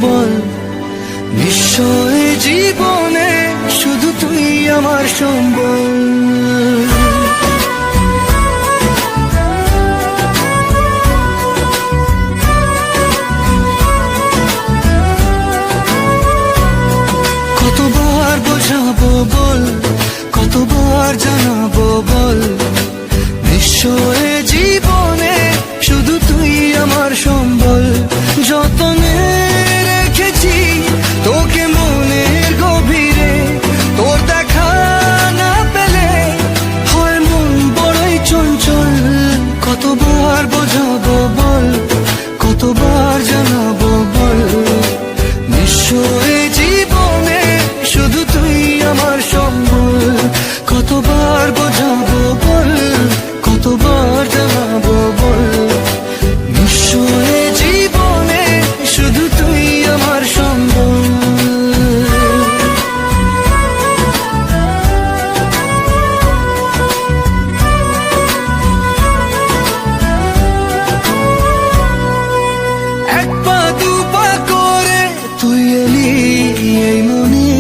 বল, নিশ্চয় জীবনে শুধু তুই আমার সম্বল। কতবার বোঝাবো বল, কতবার জানাবো বল, নিশ্চয় জীবনে শুধু তুই আমার সম্বল। যতনে রেখেছি তোকে মনের গভীরে, তোর দেখা না পেলে হয় মন বড়ই চঞ্চল। কতবার বোঝাবো বল, কতবার জানাবো বল, নিশ্চয় জীবনে শুধু তুই আমার সম্বল। কতবার বোঝাবো বল, কতবার জানাবো বল, নিশ্চয় জীবনে শুধু তুই আমার সম্বল। এক পা দু পা করে তুই এলি এই মনে,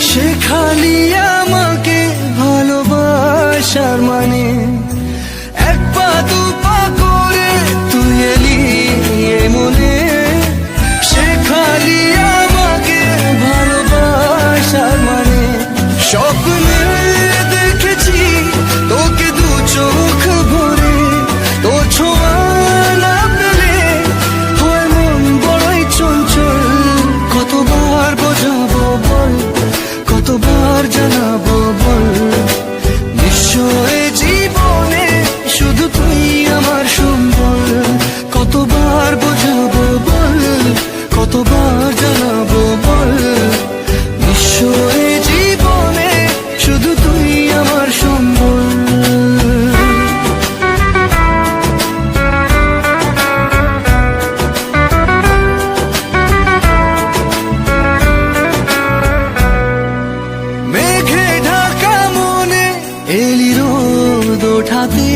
শেখালি আমাকে ভালোবাসার মানে। এক পা দু পা করে তুই এলি এই মনে, শেখালি আমাকে ভালোবাসার মানে। স্বপ্নে দেখেছি তোকে দু চোখ ভরে, তোর ছোঁয়া না পেলে হয় মন বড়ই চঞ্চল। কতবার বোঝাবো বল, কতবার জানাবো বল, নিশ্চয় জীবনে শুধু তুই আমার সম্বল। কতবার বোঝাবো বল, কতবার জানাবো বল, নিশ্চয় জীবনে শুধু তুই আমার সম্বল। মেঘে ঢাকা মনে এলি রোদ ওঠাতে,